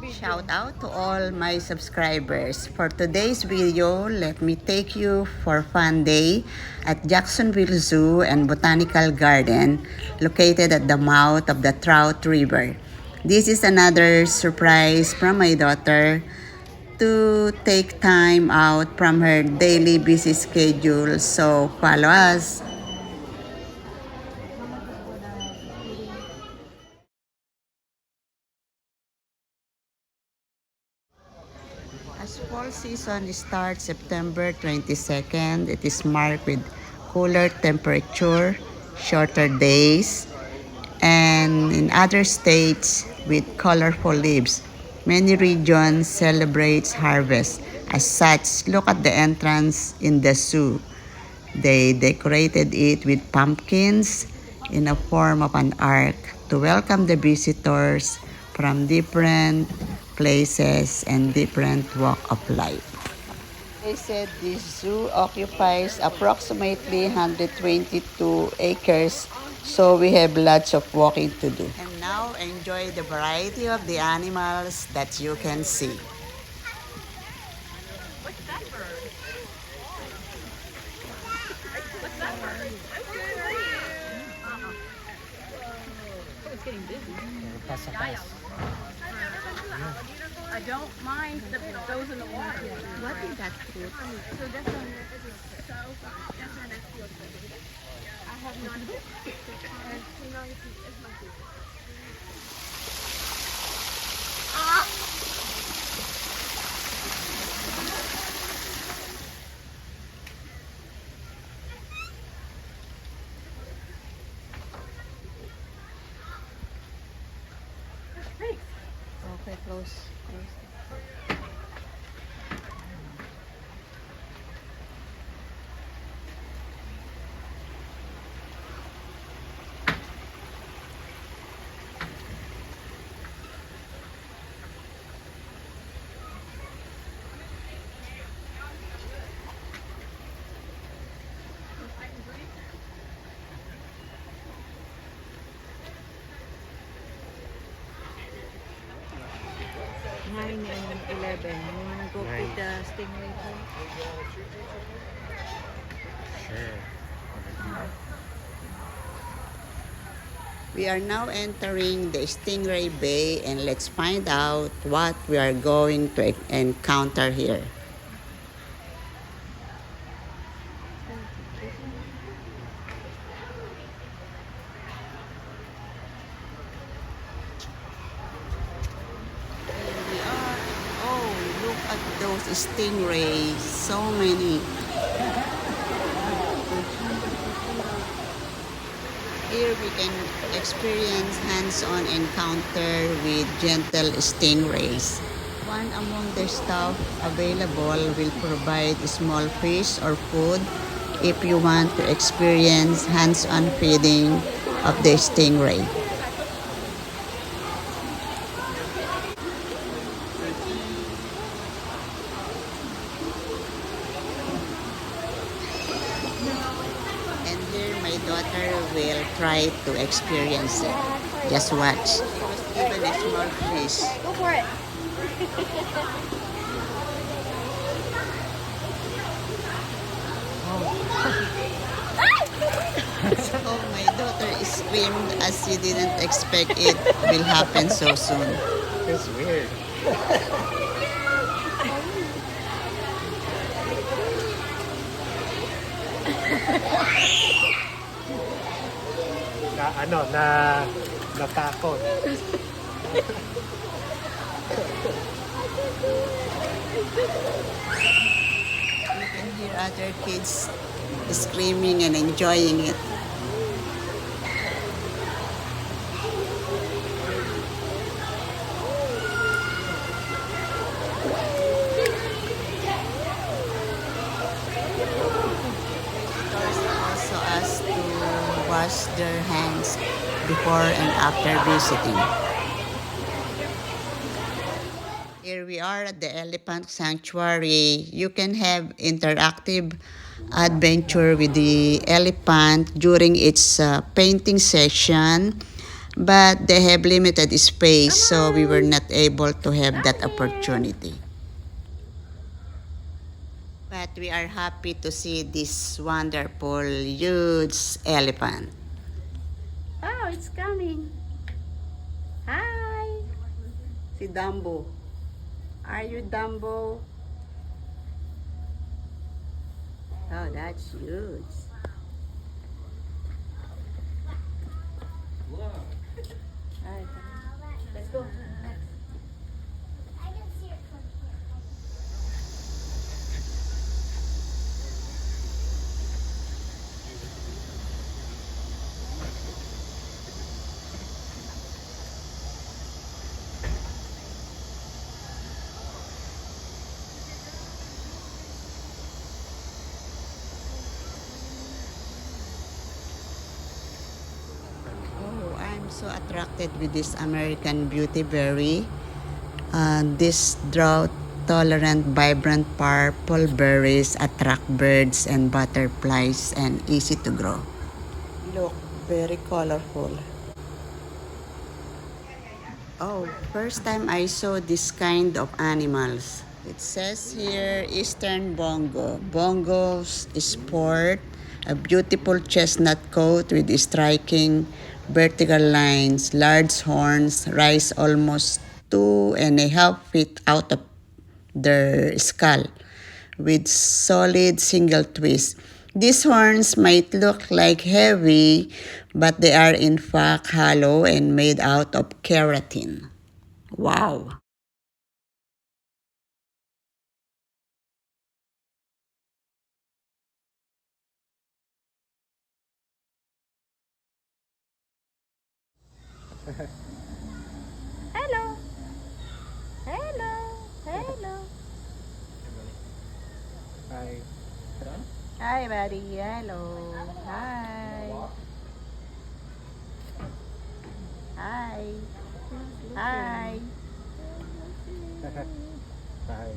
Shout out to all my subscribers. For today's video, let me take you for fun day at Jacksonville Zoo and Botanical Garden located at the mouth of the Trout River. This is another surprise from my daughter to take time out from her daily busy schedule. So follow us. As fall season starts September 22nd, it is marked with cooler temperature, shorter days, and in other states with colorful leaves. Many regions celebrates harvest. As such, look at the entrance in the zoo. They decorated it with pumpkins in a form of an arc to welcome the visitors from different places and different walk of life. They said this zoo occupies approximately 122 acres, so we have lots of walking to do. And now enjoy the variety of the animals that you can see. It's getting busy. I don't mind those in the water. What is that fruit? So that's on I have no idea. Okay, close. Nine and 11. You want to go pick the stingray first? Sure. We are now entering the Stingray Bay and let's find out what we are going to encounter here. Here we are. Oh, look at those stingrays. So many. Here we can experience hands-on encounter with gentle stingrays. One among the staff available will provide small fish or food if you want to experience hands-on feeding of the stingray. And here my daughter will try to experience it. Just watch. Even a small fish. Go for it. Oh, my daughter screamed as she didn't expect it will happen so soon. It's weird. Natakot. You can hear other kids screaming and enjoying it. Visitors also asked to wash their hands before and after visiting. Here we are at the Elephant Sanctuary. You can have interactive adventure with the elephant during its painting session. but they have limited space, so we were not able to have that opportunity. But we are happy to see this wonderful, huge elephant. Oh, it's coming. Hi. Si Dumbo. Are you Dumbo? Oh, that's huge. Alright, let's go. Oh, I'm so attracted with this American Beauty Berry. This drought-tolerant, vibrant purple berries attract birds and butterflies and easy to grow. Look, very colorful. Oh, first time I saw this kind of animals. It says here Eastern Bongo. Bongos sport a beautiful chestnut coat with striking vertical lines. Large horns rise almost 2.5 feet out of their skull with solid single twist. These horns might look like heavy, but they are in fact hollow and made out of keratin. Wow! Hello! Hello! Hello! Hi. Hi, buddy. Hello. Hi. Hi. Hi. Hi.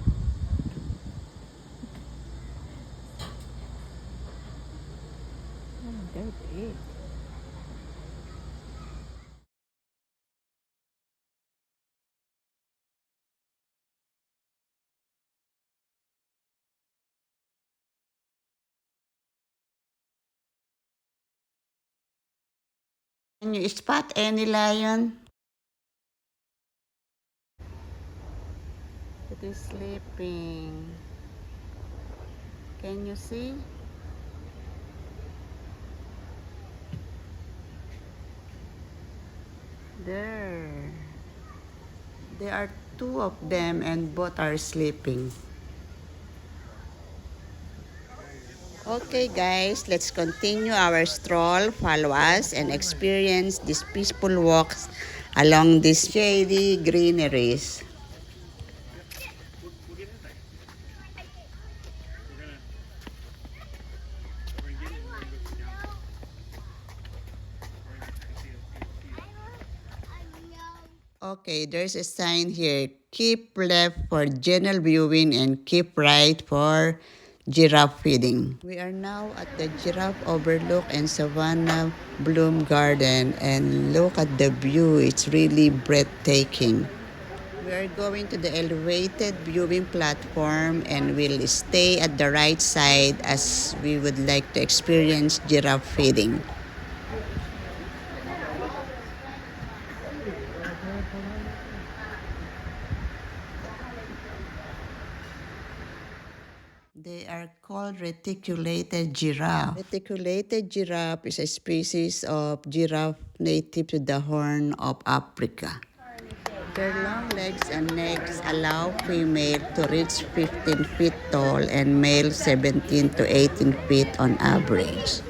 They're big. Can you spot any lion? It is sleeping. Can you see? There. There are two of them and both are sleeping. Okay guys, let's continue our stroll. Follow us and experience these peaceful walks along these shady greeneries. Okay, there's a sign here. Keep left for general viewing and keep right for giraffe feeding. We are now at the Giraffe Overlook and Savannah Bloom Garden, and look at the view. It's really breathtaking. We are going to the elevated viewing platform and we'll stay at the right side as we would like to experience giraffe feeding. They are called reticulated giraffe. Reticulated giraffe is a species of giraffe native to the Horn of Africa. Their long legs and necks allow female to reach 15 feet tall and male 17 to 18 feet on average.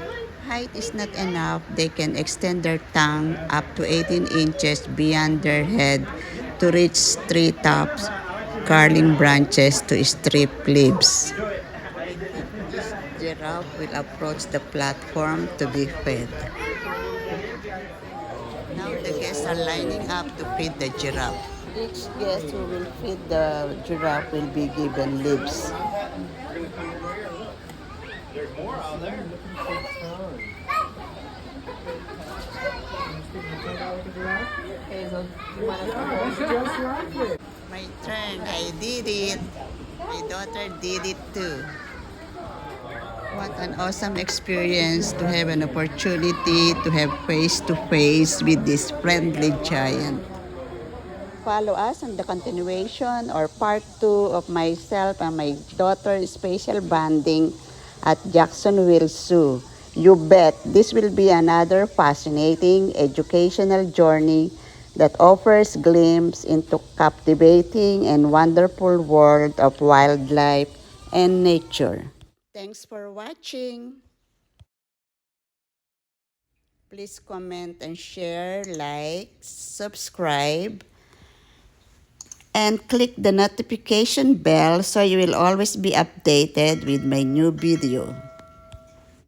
Height is not enough. They can extend their tongue up to 18 inches beyond their head to reach tree tops, curling branches to strip leaves. This giraffe will approach the platform to be fed. Now the guests are lining up to feed the giraffe. Each guest who will feed the giraffe will be given leaves. There's more out there. My turn. I did it. My daughter did it too. What an awesome experience to have an opportunity to have face-to-face with this friendly giant. Follow us on the continuation or part 2 of myself and my daughter's special bonding at Jacksonville Zoo. You bet this will be another fascinating educational journey that offers glimpse into captivating and wonderful world of wildlife and nature. Thanks for watching. Please comment and share, like, subscribe, and click the notification bell so you will always be updated with my new video.